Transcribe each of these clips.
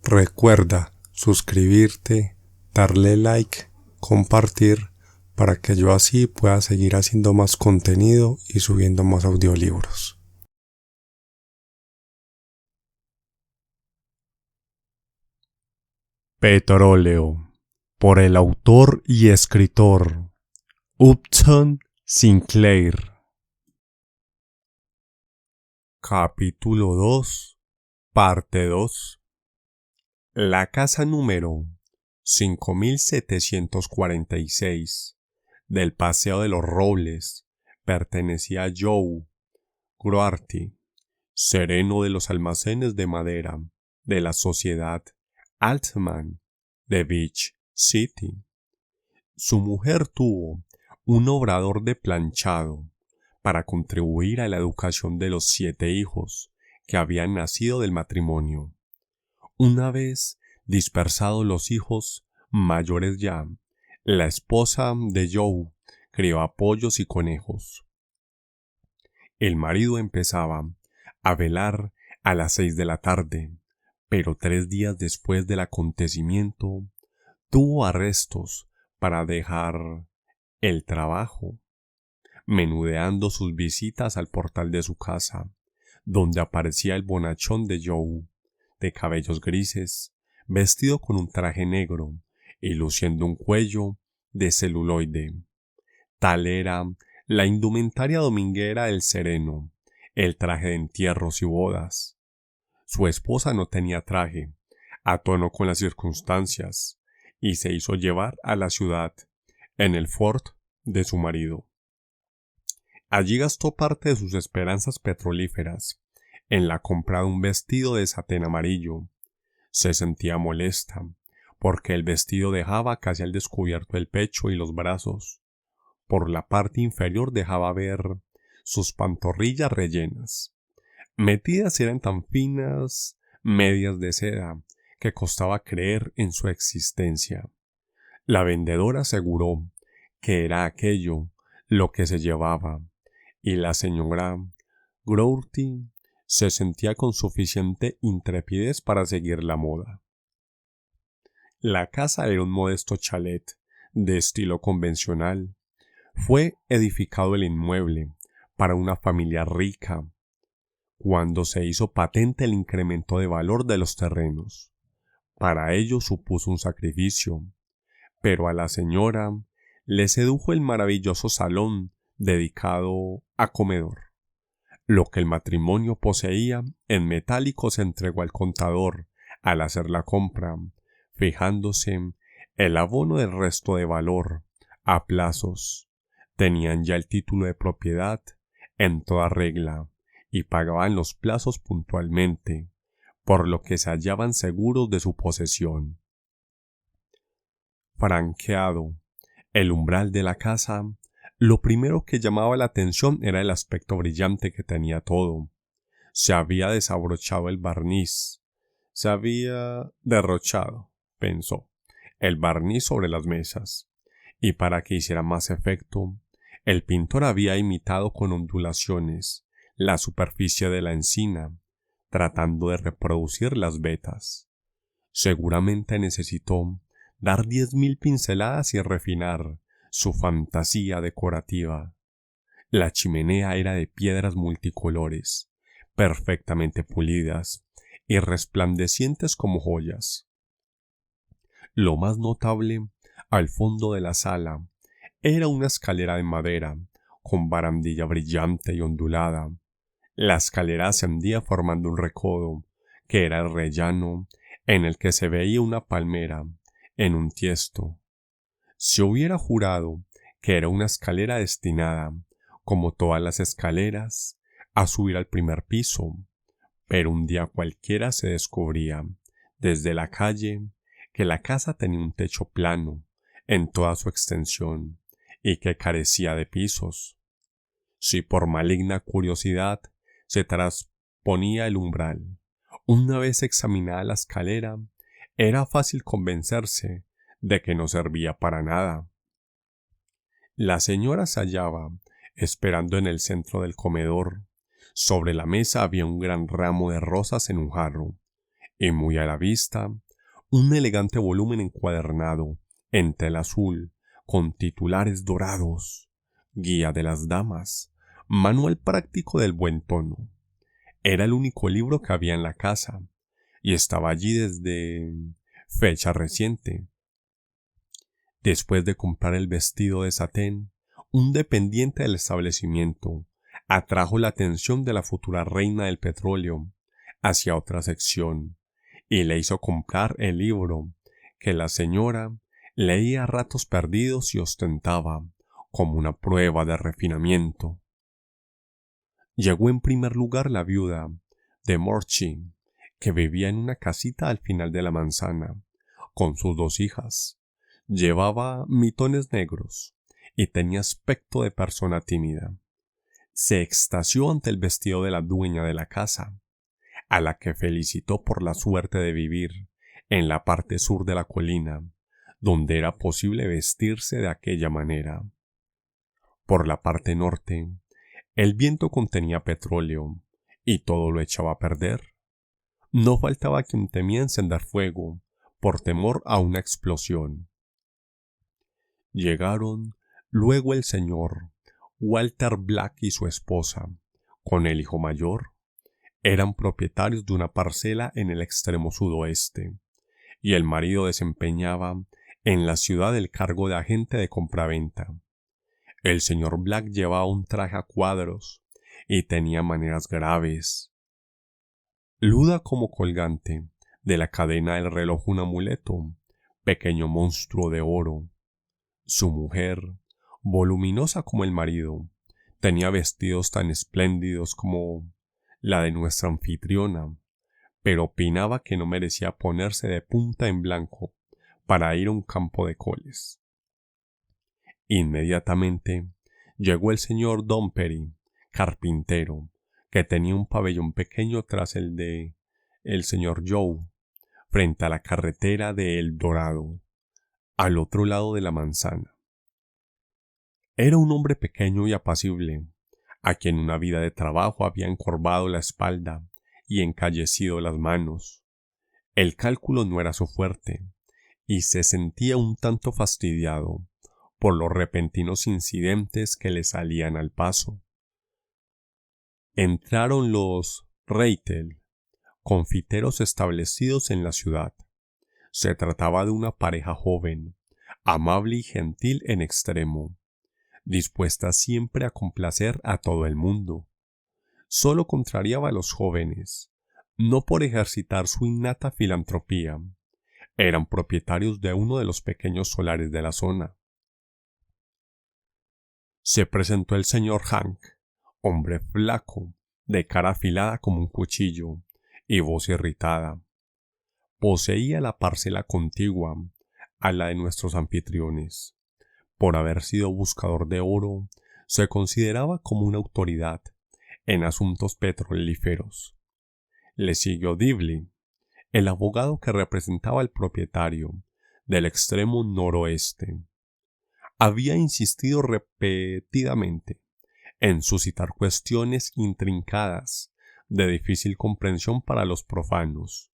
Recuerda suscribirte, darle like, compartir, para que yo así pueda seguir haciendo más contenido y subiendo más audiolibros. Petróleo, por el autor y escritor Upton Sinclair. Capítulo 2, parte 2. La casa número 5746 del Paseo de los Robles pertenecía a Joe Groarty, sereno de los almacenes de madera de la sociedad Altman de Beach City. Su mujer tuvo un obrador de planchado para contribuir a la educación de los 7 hijos que habían nacido del matrimonio. Una vez dispersados los hijos mayores ya, la esposa de Joe crió pollos y conejos. El marido empezaba a velar a las 6 de la tarde, pero 3 días después del acontecimiento tuvo arrestos para dejar el trabajo, menudeando sus visitas al portal de su casa, donde aparecía el bonachón de Joe, de cabellos grises, vestido con un traje negro y luciendo un cuello de celuloide. Tal era la indumentaria dominguera del sereno, el traje de entierros y bodas. Su esposa no tenía traje, a tono con las circunstancias, y se hizo llevar a la ciudad, en el Ford de su marido. Allí gastó parte de sus esperanzas petrolíferas en la compra de un vestido de satén amarillo. Se sentía molesta, porque el vestido dejaba casi al descubierto el pecho y los brazos. Por la parte inferior dejaba ver sus pantorrillas rellenas. Metidas eran tan finas medias de seda que costaba creer en su existencia. La vendedora aseguró que era aquello lo que se llevaba, y la señora Groarty se sentía con suficiente intrepidez para seguir la moda. La casa era un modesto chalet de estilo convencional. Fue edificado el inmueble para una familia rica cuando se hizo patente el incremento de valor de los terrenos. Para ello supuso un sacrificio, pero a la señora le sedujo el maravilloso salón dedicado a comedor. Lo que el matrimonio poseía en metálico se entregó al contador al hacer la compra, fijándose el abono del resto de valor a plazos. Tenían ya el título de propiedad en toda regla y pagaban los plazos puntualmente, por lo que se hallaban seguros de su posesión. Franqueado el umbral de la casa, lo primero que llamaba la atención era el aspecto brillante que tenía todo. Se había desabrochado el barniz. Se había derrochado, pensó, el barniz sobre las mesas. Y para que hiciera más efecto, el pintor había imitado con ondulaciones la superficie de la encina, tratando de reproducir las vetas. Seguramente necesitó dar 10.000 pinceladas y refinar su fantasía decorativa. La chimenea era de piedras multicolores, perfectamente pulidas y resplandecientes como joyas. Lo más notable, al fondo de la sala, era una escalera de madera, con barandilla brillante y ondulada. La escalera ascendía formando un recodo, que era el rellano, en el que se veía una palmera, en un tiesto. Se hubiera jurado que era una escalera destinada, como todas las escaleras, a subir al primer piso, pero un día cualquiera se descubría, desde la calle, que la casa tenía un techo plano, en toda su extensión, y que carecía de pisos. Si por maligna curiosidad se trasponía el umbral, una vez examinada la escalera, era fácil convencerse de que no servía para nada. La señora se hallaba esperando en el centro del comedor. Sobre la mesa había un gran ramo de rosas en un jarro, y muy a la vista, un elegante volumen encuadernado en tela azul con titulares dorados, Guía de las Damas, Manual práctico del buen tono. Era el único libro que había en la casa, y estaba allí desde fecha reciente. Después de comprar el vestido de satén, un dependiente del establecimiento atrajo la atención de la futura reina del petróleo hacia otra sección y le hizo comprar el libro que la señora leía a ratos perdidos y ostentaba como una prueba de refinamiento. Llegó en primer lugar la viuda de Morchy, que vivía en una casita al final de la manzana, con sus 2 hijas. Llevaba mitones negros y tenía aspecto de persona tímida. Se extasió ante el vestido de la dueña de la casa, a la que felicitó por la suerte de vivir en la parte sur de la colina, donde era posible vestirse de aquella manera. Por la parte norte, el viento contenía petróleo y todo lo echaba a perder. No faltaba quien temía encender fuego por temor a una explosión. Llegaron luego el señor Walter Black y su esposa, con el hijo mayor. Eran propietarios de una parcela en el extremo sudoeste, y el marido desempeñaba en la ciudad el cargo de agente de compraventa. El señor Black llevaba un traje a cuadros y tenía maneras graves. Luda como colgante de la cadena del reloj un amuleto, pequeño monstruo de oro. Su mujer, voluminosa como el marido, tenía vestidos tan espléndidos como la de nuestra anfitriona, pero opinaba que no merecía ponerse de punta en blanco para ir a un campo de coles. Inmediatamente llegó el señor Dumpery, carpintero, que tenía un pabellón pequeño tras el de el señor Joe, frente a la carretera de El Dorado, al otro lado de la manzana. Era un hombre pequeño y apacible, a quien una vida de trabajo había encorvado la espalda y encallecido las manos. El cálculo no era su fuerte, y se sentía un tanto fastidiado por los repentinos incidentes que le salían al paso. Entraron los Reitel, confiteros establecidos en la ciudad. Se trataba de una pareja joven, amable y gentil en extremo, dispuesta siempre a complacer a todo el mundo. Solo contrariaba a los jóvenes, no por ejercitar su innata filantropía. Eran propietarios de uno de los pequeños solares de la zona. Se presentó el señor Hank, hombre flaco, de cara afilada como un cuchillo y voz irritada. Poseía la parcela contigua a la de nuestros anfitriones. Por haber sido buscador de oro, se consideraba como una autoridad en asuntos petrolíferos. Le siguió Dibley, el abogado que representaba al propietario del extremo noroeste. Había insistido repetidamente en suscitar cuestiones intrincadas de difícil comprensión para los profanos,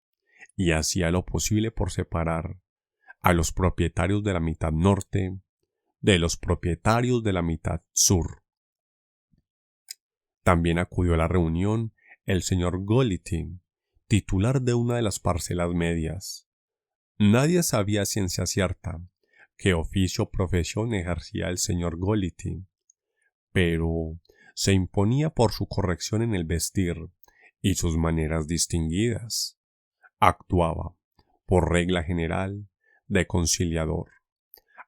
y hacía lo posible por separar a los propietarios de la mitad norte de los propietarios de la mitad sur. También acudió a la reunión el señor Goldie, titular de una de las parcelas medias. Nadie sabía a ciencia cierta qué oficio o profesión ejercía el señor Goldie, pero se imponía por su corrección en el vestir y sus maneras distinguidas. Actuaba, por regla general, de conciliador.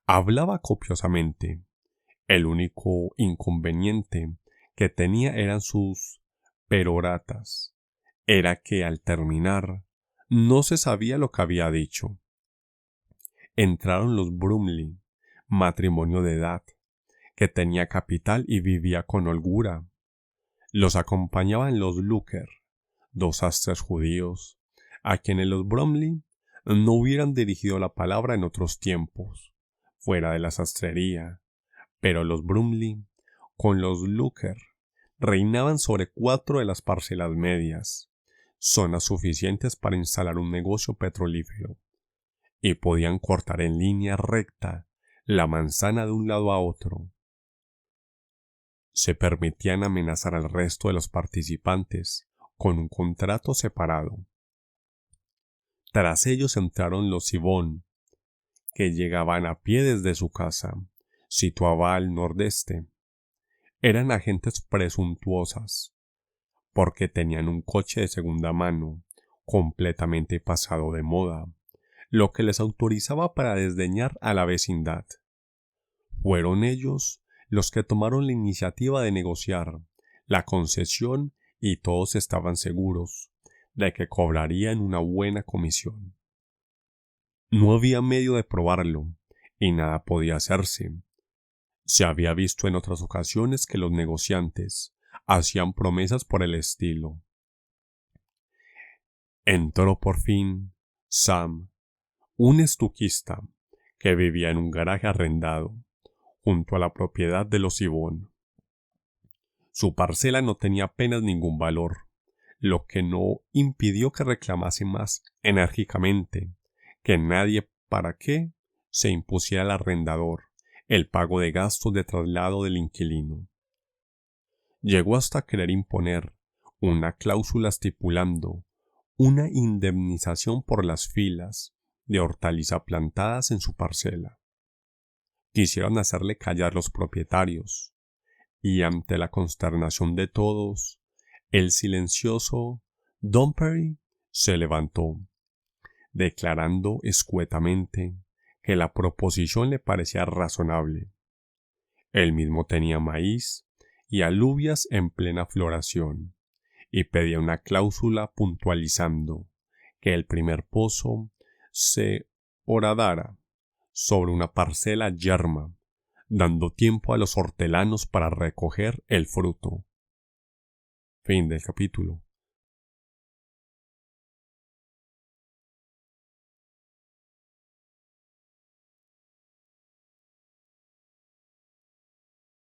Hablaba copiosamente. El único inconveniente que tenía eran sus peroratas. Era que al terminar no se sabía lo que había dicho. Entraron los Brumley, matrimonio de edad, que tenía capital y vivía con holgura. Los acompañaban los Looker, 2 sastres judíos, a quienes los Brumley no hubieran dirigido la palabra en otros tiempos, fuera de la sastrería, pero los Brumley, con los Looker, reinaban sobre 4 de las parcelas medias. zonas suficientes para instalar un negocio petrolífero, y podían cortar en línea recta la manzana de un lado a otro. Se permitían amenazar al resto de los participantes con un contrato separado. Tras ellos entraron los Sibón, que llegaban a pie desde su casa, situada al nordeste. Eran agentes presuntuosas, porque tenían un coche de segunda mano, completamente pasado de moda, lo que les autorizaba para desdeñar a la vecindad. Fueron ellos los que tomaron la iniciativa de negociar la concesión y todos estaban seguros de que cobrarían una buena comisión. No había medio de probarlo y nada podía hacerse. Se había visto en otras ocasiones que los negociantes hacían promesas por el estilo. Entró por fin Sam, un estuquista que vivía en un garaje arrendado junto a la propiedad de los Sibón. Su parcela no tenía apenas ningún valor, lo que no impidió que reclamase más enérgicamente que nadie para que se impusiera al arrendador el pago de gastos de traslado del inquilino. Llegó hasta querer imponer una cláusula estipulando una indemnización por las filas de hortaliza plantadas en su parcela. Quisieron hacerle callar los propietarios, y ante la consternación de todos, el silencioso Dumperry se levantó, declarando escuetamente que la proposición le parecía razonable. Él mismo tenía maíz y alubias en plena floración, y pedía una cláusula puntualizando que el primer pozo se horadara sobre una parcela yerma, dando tiempo a los hortelanos para recoger el fruto. Fin del capítulo.